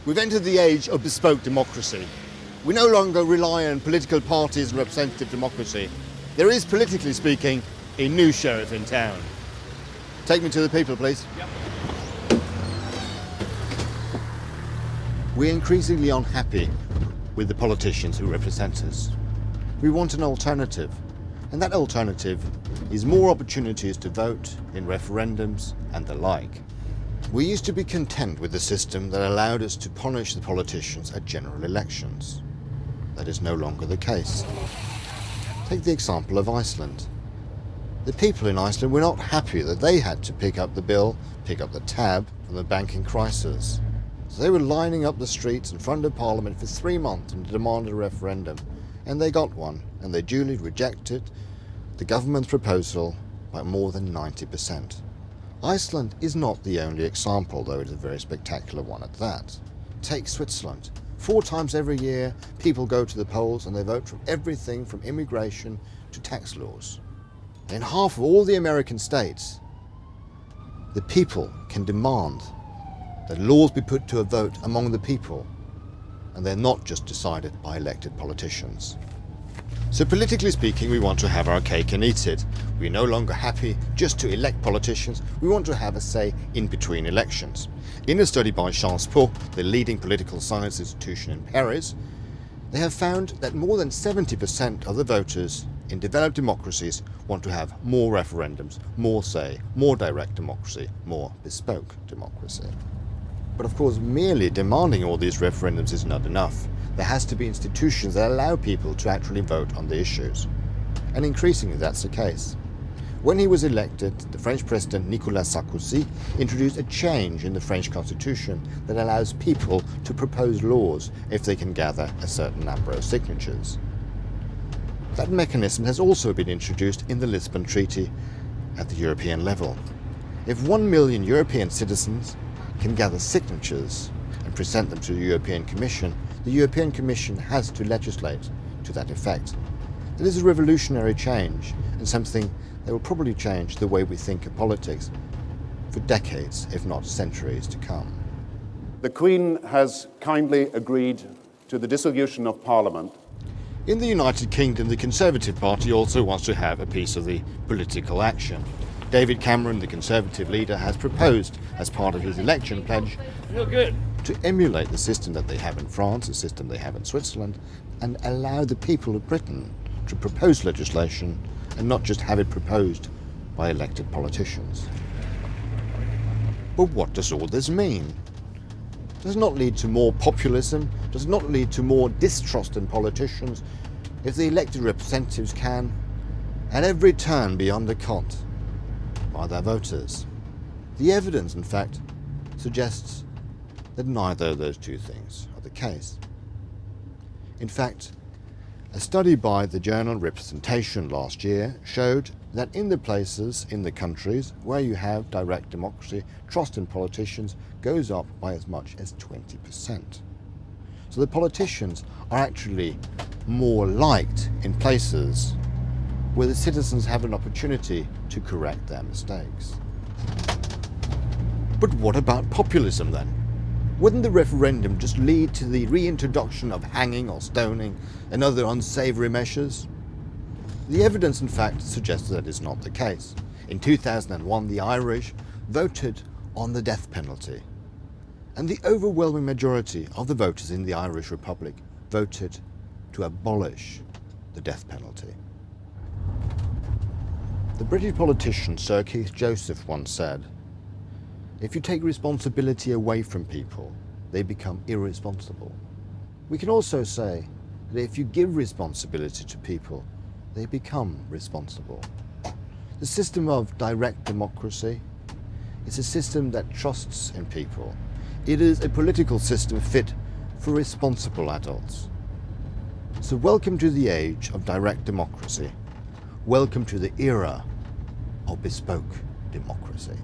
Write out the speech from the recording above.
We've entered the age of bespoke democracy. We no longer rely on political parties and representative democracy. There is, politically speaking, a new sheriff in town. Take me to the people, please. Yep. We're increasingly unhappy with the politicians who represent us. We want an alternative, and that alternative is more opportunities to vote in referendums and the like. We used to be content with the system that allowed us to punish the politicians at general elections. That is no longer the case. Take the example of Iceland. The people in Iceland were not happy that they had to pick up the tab from the banking crisis. So they were lining up the streets in front of Parliament for 3 months and demanded a referendum. And they got one, and they duly rejected the government's proposal by more than 90%. Iceland is not the only example, though it is a very spectacular one at that. Take Switzerland. 4 times every year, people go to the polls and they vote for everything from immigration to tax laws. In half of all the American states, the people can demand that laws be put to a vote among the people, and they're not just decided by elected politicians. So politically speaking, we want to have our cake and eat it. We're no longer happy just to elect politicians. We want to have a say in between elections. In a study by Sciences Po, the leading political science institution in Paris, they have found that more than 70% of the voters in developed democracies want to have more referendums, more say, more direct democracy, more bespoke democracy. But of course, merely demanding all these referendums is not enough. There has to be institutions that allow people to actually vote on the issues. And increasingly that's the case. When he was elected, the French President Nicolas Sarkozy introduced a change in the French constitution that allows people to propose laws if they can gather a certain number of signatures. That mechanism has also been introduced in the Lisbon Treaty at the European level. If 1 million European citizens can gather signatures and present them to the European Commission, the European Commission has to legislate to that effect. It is a revolutionary change and something that will probably change the way we think of politics for decades, if not centuries, to come. The Queen has kindly agreed to the dissolution of Parliament. In the United Kingdom, the Conservative Party also wants to have a piece of the political action. David Cameron, the Conservative leader, has proposed, as part of his election pledge, to emulate the system that they have in France, the system they have in Switzerland, and allow the people of Britain to propose legislation and not just have it proposed by elected politicians. But what does all this mean? Does it not lead to more populism? Does it not lead to more distrust in politicians if the elected representatives can, at every turn, be undercut by their voters? The evidence, in fact, suggests that neither of those two things are the case. In fact, a study by the journal Representation last year showed that in the places, in the countries where you have direct democracy, trust in politicians goes up by as much as 20%. So the politicians are actually more liked in places where the citizens have an opportunity to correct their mistakes. But what about populism then? Wouldn't the referendum just lead to the reintroduction of hanging or stoning and other unsavoury measures? The evidence, in fact, suggests that is not the case. In 2001, the Irish voted on the death penalty, and the overwhelming majority of the voters in the Irish Republic voted to abolish the death penalty. The British politician Sir Keith Joseph once said, "If you take responsibility away from people, they become irresponsible." We can also say that if you give responsibility to people, they become responsible. The system of direct democracy is a system that trusts in people. It is a political system fit for responsible adults. So welcome to the age of direct democracy. Welcome to the era of bespoke democracy.